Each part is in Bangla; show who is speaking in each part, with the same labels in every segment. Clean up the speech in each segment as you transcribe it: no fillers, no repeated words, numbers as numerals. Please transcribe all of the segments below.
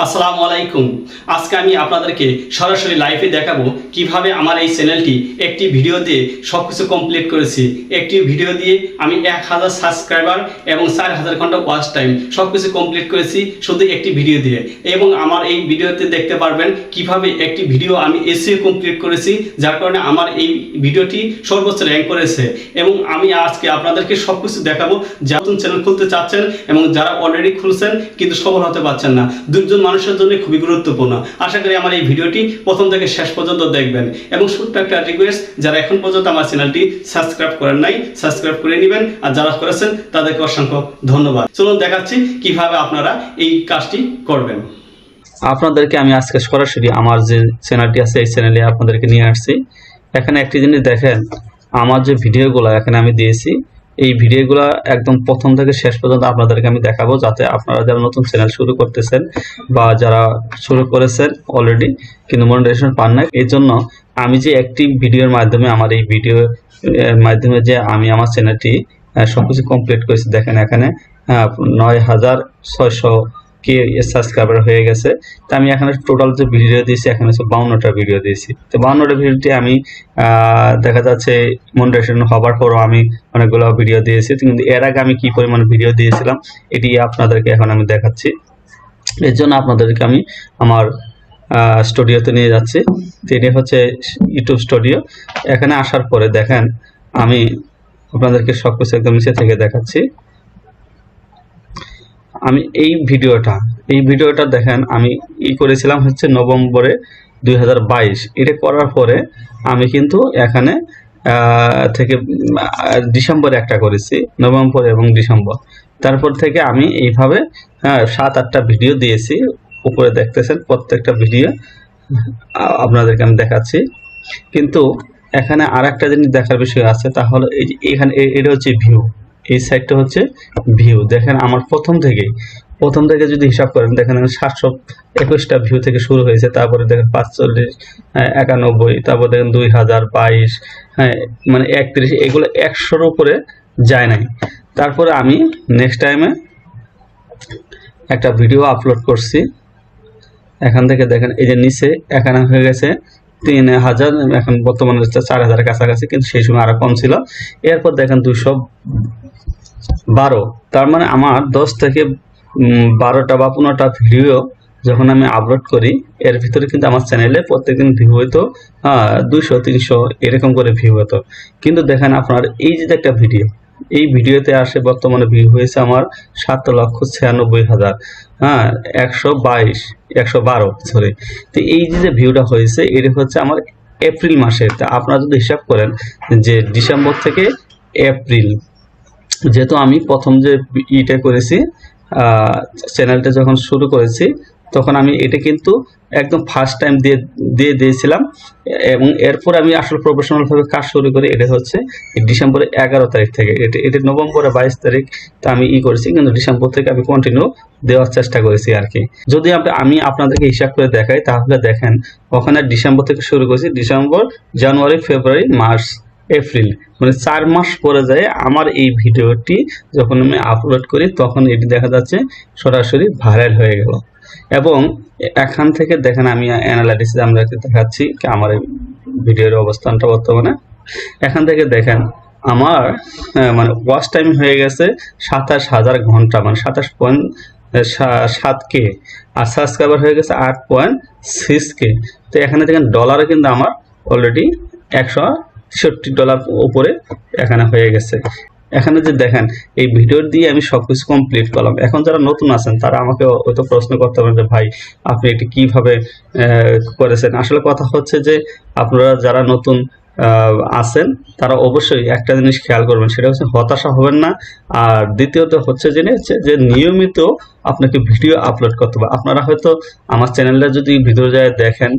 Speaker 1: আসসালামু আলাইকুম। আজকে আমি আপনাদেরকে সরাসরি লাইভে দেখাবো কিভাবে আমার এই চ্যানেলটি একটি ভিডিও দিয়ে সবকিছু কমপ্লিট করেছি। একটি ভিডিও দিয়ে আমি 1000 সাবস্ক্রাইবার এবং 4000 ঘন্টা ওয়াচ টাইম সবকিছু কমপ্লিট করেছি শুধু একটি ভিডিও দিয়ে। এবং আমার এই ভিডিওতে দেখতে পারবেন কিভাবে একটি ভিডিও আমি এসইও কমপ্লিট করেছি, যার কারণে আমার এই ভিডিওটি সর্বোচ্চ র্যাঙ্ক করেছে। এবং আমি আজকে আপনাদেরকে সবকিছু দেখাবো, যারা নতুন চ্যানেল খুলতে চাচ্ছেন এবং যারা অলরেডি খুলছেন কিন্তু সফল হতে পারছেন না, দুজন মানুষের জন্য খুবই গুরুত্বপূর্ণ। আশা করি আমার এই ভিডিওটি প্রথম থেকে শেষ পর্যন্ত দেখবেন। এবং ছোট্ট একটা রিকোয়েস্ট, যারা এখন পর্যন্ত আমার চ্যানেলটি সাবস্ক্রাইব করেন নাই, সাবস্ক্রাইব করে নেবেন, আর যারা করেছেন তাদেরকে অসংখ্য ধন্যবাদ। চলুন দেখাচ্ছি কিভাবে আপনারা এই কাজটি করবেন।
Speaker 2: আপনাদেরকে আমি আজকে সরাসরি আমার যে চ্যানেলটি আছে এই চ্যানেলে আপনাদেরকে নিয়ে আসছি। এখানে একটি জিনিস দেখেন, আমার যে ভিডিওগুলো এখানে আমি দিয়েছি, এই ভিডিওগুলো একদম প্রথম থেকে শেষ পর্যন্ত আপনাদেরকে আমি দেখাবো, যাতে আপনারা যারা নতুন চ্যানেল শুরু করতেছেন বা যারা শুরু করেছেন অলরেডি কিন্তু মনিটাইজেশন পান না, এই জন্য আমি যে একটি ভিডিওর মাধ্যমে আমার এই ভিডিওর মাধ্যমে যে আমি আমার চ্যানেলটি সবকিছু কমপ্লিট করেছি। দেখেন এখানে 9600 কে সাবস্ক্রাইবার হয়ে গেছে। তো আমি এখানে টোটাল যে ভিডিও দিয়েছি এখানে 52টা ভিডিও দিয়েছি। তো 52টা ভিডিওটি আমি দেখা যাচ্ছে মনিটাইজেশন হবার পরও আমি অনেকগুলো ভিডিও দিয়েছি, কিন্তু এর আগে আমি কি পরিমাণ ভিডিও দিয়েছিলাম এটি আপনাদেরকে এখন আমি দেখাচ্ছি। এর জন্য আপনাদেরকে আমি আমার স্টুডিওতে নিয়ে যাচ্ছি। এটি হচ্ছে ইউটিউব স্টুডিও। এখানে আসার পরে দেখেন আমি আপনাদেরকে সবকিছু একদম নিচে থেকে দেখাচ্ছি। আমি এই ভিডিওটা দেখেন আমি করেছিলাম হচ্ছে নভেম্বরে 2022। এটা করার পরে আমি কিন্তু এখানে থেকে ডিসেম্বরে একটা করেছি, নভেম্বর এবং ডিসেম্বর। তারপর থেকে আমি এইভাবে 7-8টা ভিডিও দিয়েছি। উপরে দেখতেছেন প্রত্যেকটা ভিডিও আপনাদেরকে আমি দেখাচ্ছি। কিন্তু এখানে আর একটা জিনিস দেখার বিষয় আছে, তাহলে এখানে এটা হচ্ছে ভিউ, এই সাইডটা হচ্ছে ভিউ। দেখেন আমার প্রথম থেকে যদি হিসাব করেন, দেখেন 721টা ভিউ থেকে শুরু হয়েছে, তারপরে দেখেন 45, 91, তারপর দেখেন 2022, মানে 31, এগুলো 100-র উপরে যায় নাই। তারপরে আমি নেক্সট টাইমে একটা ভিডিও আপলোড করছি। এখান থেকে দেখেন এই যে নিচে এখানে হয়ে গেছে 3000, এখন বর্তমানে 4000 কাছাকাছি, কিন্তু সেই সময় আরো কম ছিল। এরপর দেখেন 212। তার মানে আমার 10 থেকে 12টা বা 15টা ভিডিও যখন আমি আপলোড করি, এর ভিতরে কিন্তু আমার চ্যানেলে প্রত্যেকদিন ভিউ হইতো 200-300 এরকম করে ভিউ হতো। কিন্তু দেখেন আপনার এই যে একটা ভিডিও, এই ভিডিওতে আসে বর্তমানে ভিউ হয়েছে আমার 7,96,000, 112 সরি। তো এই যে ভিউটা হয়েছে এটা হচ্ছে আমার এপ্রিল মাসে। তা আপনারা যদি হিসাব করেন যে ডিসেম্বর থেকে এপ্রিল, যেহেতু আমি প্রথম যে ইটা করেছি চ্যানেলটা যখন শুরু করেছি, তখন আমি এটা কিন্তু একদম ফার্স্ট টাইম দিয়েছিলাম। এবং এরপর আমি আসলে প্রফেশনাল ভাবে কাজ শুরু করি এটা হচ্ছে ডিসেম্বরের 11 তারিখ থেকে। এটা নভেম্বরের 22 তারিখ তা আমি করেছি, কিন্তু ডিসেম্বর থেকে আমি কন্টিনিউ দেওয়ার চেষ্টা করেছি আর কি। যদি আমি আপনাদেরকে হিসাব করে দেখাই, তাহলে দেখেন ওখানে ডিসেম্বর থেকে শুরু করেছি, ডিসেম্বর, জানুয়ারি, ফেব্রুয়ারি, মার্চ, এপ্রিল, মানে 4 মাস পরে যায় আমার এই ভিডিওটি যখন আমি আপলোড করি, তখন এটি দেখা যাচ্ছে সরাসরি ভাইরাল হয়ে গেল। এবং এখান থেকে দেখেন আমি অ্যানালাইসিস আমরা দেখাচ্ছি আমার এই ভিডিওর অবস্থানটা বর্তমানে। এখান থেকে দেখেন আমার মানে ওয়াচ টাইম হয়ে গেছে 27,000 ঘন্টা, মানে 27.7K, আর সাবস্ক্রাইবার হয়ে গেছে 8.6K। তো এখানে দেখেন ডলারে কিন্তু আমার অলরেডি $163 উপরে এখানে হয়ে গেছে। এখানে যে দেখেন এই ভিডিও দিয়ে আমি সবকিছু কমপ্লিট করলাম। এখন যারা নতুন আছেন তারা আমাকে হয়তো প্রশ্ন করতে পারেন যে ভাই আপনি এটি কিভাবে করেছেন। আসলে কথা হচ্ছে যে আপনারা যারা নতুন আছেন তারা অবশ্যই একটা জিনিস খেয়াল করবেন, সেটা হচ্ছে হতাশা হবেন না। আর দ্বিতীয়ত হচ্ছে যে নিয়মিত আপনাকে ভিডিও আপলোড করতে হবে। আপনারা হয়তো আমার চ্যানেলটা যদি ভিডিও যায় দেখেন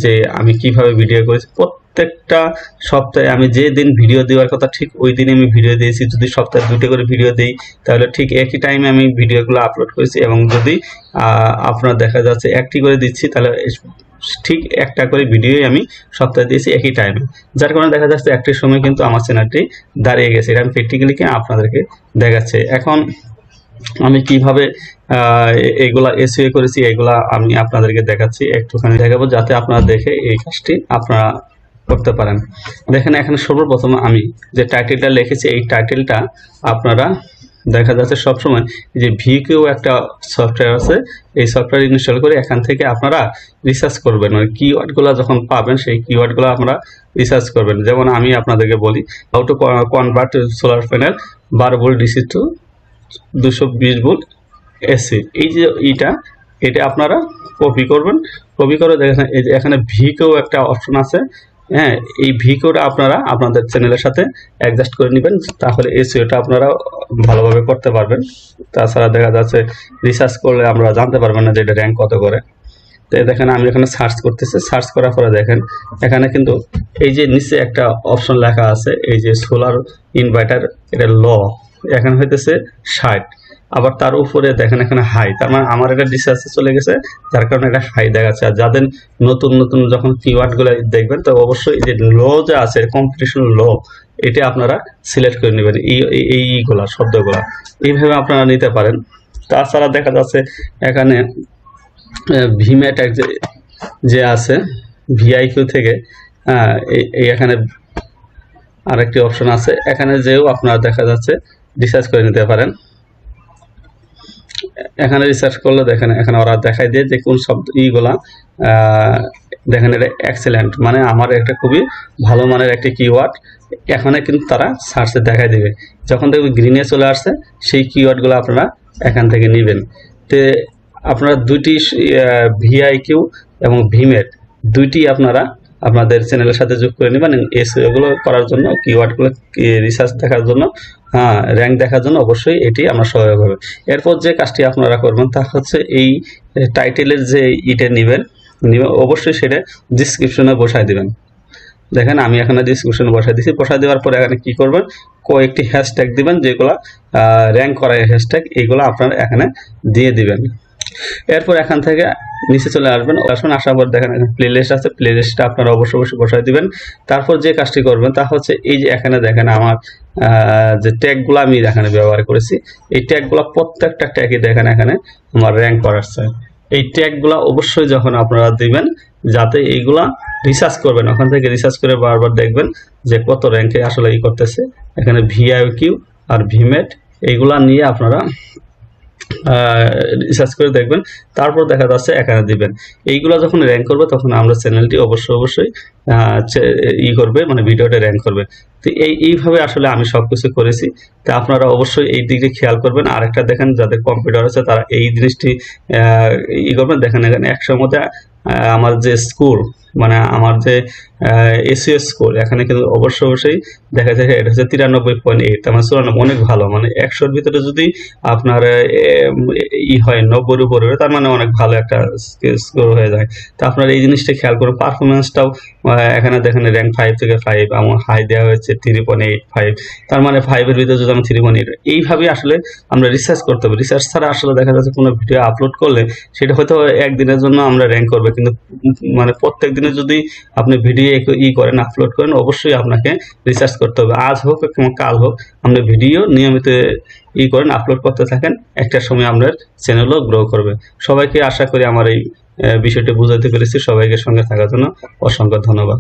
Speaker 2: যে আমি কিভাবে ভিডিও করেছি, প্রত্যেকটা সপ্তাহে আমি যে দিন ভিডিও দেওয়ার কথা ঠিক ওই দিনে আমি ভিডিও দিয়েছি। যদি সপ্তাহে 2টা করে ভিডিও দিই তাহলে ঠিক একই টাইমে আমি ভিডিওগুলো আপলোড করেছি। এবং যদি আপনার দেখা যাচ্ছে একটি করে দিচ্ছি, তাহলে ঠিক একটা করে ভিডিওই আমি সপ্তাহে দিয়েছি একই টাইমে, যার কারণে দেখা যাচ্ছে একটির সময় কিন্তু আমার চ্যানেলটি দাঁড়িয়ে গেছে। এটা আমি প্র্যাকটিক্যালি আপনাদেরকে দেখাচ্ছি। এখন আমি কিভাবে এগুলা এসইও করেছি এগুলা আমি আপনাদেরকে দেখাচ্ছি, একটুখানি দেখাবো যাতে আপনারা দেখে এই কাজটি আপনারা করতে পারেন। দেখেন এখানে সর্বপ্রথম আমি যে টাইটেলটা লিখেছি এই টাইটেলটা আপনারা দেখা যাচ্ছে সবসময় যে ভিকিউ একটা সফটওয়্যার আছে, এই সফটওয়্যার ইনস্টল করে এখান থেকে আপনারা রিসার্চ করবেন, ওই কিওয়ার্ডগুলো যখন পাবেন সেই কিওয়ার্ডগুলো আপনারা রিসার্চ করবেন। যেমন আমি আপনাদেরকে বলি how to convert solar panel 12 volt DC two 220 volt AC. এই যে এটা আপনারা কপি করবেন, কপি করে দেখেন এই যে এখানে ভিকেও একটা অপশন আছে, হ্যাঁ এই ভিকেওটা আপনারা আপনাদের চ্যানেলের সাথে অ্যাডজাস্ট করে নেবেন, তাহলে এসইওটা আপনারা ভালোভাবে করতে পারবেন। তাছাড়া দেখা যাচ্ছে রিসার্চ করলে আমরা জানতে পারবেন না যে এটা র্যাঙ্ক কত করে। তো দেখেন আমি এখানে সার্চ করতেছি, সার্চ করার পরে দেখেন এখানে কিন্তু এই যে নিচে একটা অপশন লেখা আছে এই যে সোলার ইনভার্টার, এটা ল এখানে হইতেছে 60, আবার তার উপরে দেখেন এখানে হাই, তার মানে আমার এটা রিসার্চে চলে গেছে যার কারণে এটা হাই দেখাচ্ছে। আর যাদের নতুন নতুন যখন কিওয়ার্ডগুলো দেখবেন তো অবশ্যই যে লো যে আছে কম্পিটিশন লো এটা আপনারা সিলেক্ট করে নেবেন, এইগুলা শব্দগুলা এইভাবে আপনারা নিতে পারেন। তাছাড়া দেখা যাচ্ছে এখানে ভিম্যাট যে আছে ভিআইকিউ থেকে এখানে আরেকটি অপশন আছে, এখানে যেও আপনারা দেখা যাচ্ছে রিসার্চ করে নিতে পারেন। এখানে রিসার্চ করলে দেখেন এখানে ওরা দেখাই দিয়ে যে কোন শব্দ ইগুলা দেখেন এটা এক্সেলেন্ট, মানে আমার একটা খুবই ভালো মানের একটি কিওয়ার্ড, এখানে কিন্তু তারা সার্চে দেখাই দিবে। যখন দেখবেন গ্রিনে চলে আসছে সেই কিওয়ার্ডগুলো আপনারা এখান থেকে নেবেন। তো আপনারা দুইটি ভিআইকিউ এবং ভিমেট দুইটি আপনারা আপনাদের চ্যানেলের সাথে যোগ করে নেবেন। এগুলো করার জন্য কিওয়ার্ডগুলো রিসার্চ দেখার জন্য, হ্যাঁ র্যাঙ্ক দেখার জন্য অবশ্যই এটি আমার সহায়ক হবে। এরপর যে কাজটি আপনারা করবেন তা হচ্ছে এই টাইটেলের যে নেবেন অবশ্যই সেটা ডিসক্রিপশনে বসায় দিবেন। দেখেন আমি এখানে ডিসক্রিপশনে বসাই দিয়েছি, বসাই দেওয়ার পরে এখানে কি করবেন কয়েকটি হ্যাশট্যাগ দিবেন যেগুলো র্যাঙ্ক করা হ্যাশট্যাগ, এইগুলো আপনারা এখানে দিয়ে দিবেন। এরপর এখান থেকে নিচে চলে আসবেন, আসার পর দেখেন এখানে প্লেলিস্ট আছে, প্লেলিস্টটা আপনারা অবশ্যই বসাই দিবেন। তারপর যে কাজটি করবেন তা হচ্ছে এই যে এখানে দেখেন আমার যে ট্যাগগুলো আমি এখানে ব্যবহার করেছি, এই ট্যাগগুলো প্রত্যেকটা ট্যাগই দেখেন এখানে আমার র্যাঙ্ক করাচ্ছে। এই ট্যাগগুলো অবশ্যই যখন আপনারা দিবেন যাতে এইগুলা রিসার্চ করবেন, ওখান থেকে রিসার্চ করে বারবার দেখবেন যে কত র্যাঙ্কে আসলে করতেছে। এখানে ভিআইকিউ আর ভিমেট এইগুলা নিয়ে আপনারা রিসার্চ করে দেখবেন, তারপর দেখা যাচ্ছে এখানে দিবেন। এইগুলো যখন র্যাঙ্ক করবে তখন আমরা চ্যানেলটি অবশ্যই করবে, মানে ভিডিওটা র্যাঙ্ক করবে। তো এইভাবে আসলে আমি সবকিছু করেছি, তো আপনারা অবশ্যই এই দিকে খেয়াল করবেন। আরেকটা দেখেন যাদের কম্পিউটার আছে তারা এই জিনিসটি করবেন। দেখেন এখানে 100 মধ্যে আমার যে স্কোর, মানে আমার যে এসইও স্কোর এখানে কিন্তু অবশ্যই দেখা যায় এটা হচ্ছে 93.8, তার মানে 94, অনেক ভালো। মানে 100-র ভিতরে যদি আপনার হয় 90-র উপরে, তার মানে অনেক ভালো একটা স্কোর হয়ে যায়। তো আপনারা এই জিনিসটা খেয়াল করুন। পারফরমেন্সটাও এখানে দেখেন র্যাঙ্ক 5 থেকে 5, আমার হাই দেওয়া হয়েছে 3.85, তার মানে 5-এর ভিতরে যদি আমি 3.8, এইভাবে আসলে আমরা রিসার্চ করতে হবে। রিসার্চ ছাড়া আসলে দেখা যাচ্ছে কোনো ভিডিও আপলোড করলে সেটা হয়তো একদিনের জন্য আমরা র্যাঙ্ক করবে, কিন্তু মানে প্রত্যেক দিনে যদি আপনি ভিডিও করেন আপলোড করেন অবশ্যই আপনাকে রিসার্চ করতে হবে। আজ হোক কিংবা কাল হোক আপনি ভিডিও নিয়মিত করেন, আপলোড করতে থাকেন, একটা সময় আপনার চ্যানেলও গ্রো করবে। সবাইকে আশা করি আমার এই বিষয়টি বুঝাতে পেরেছি। সবাইকে সঙ্গে থাকার জন্য অসংখ্য ধন্যবাদ।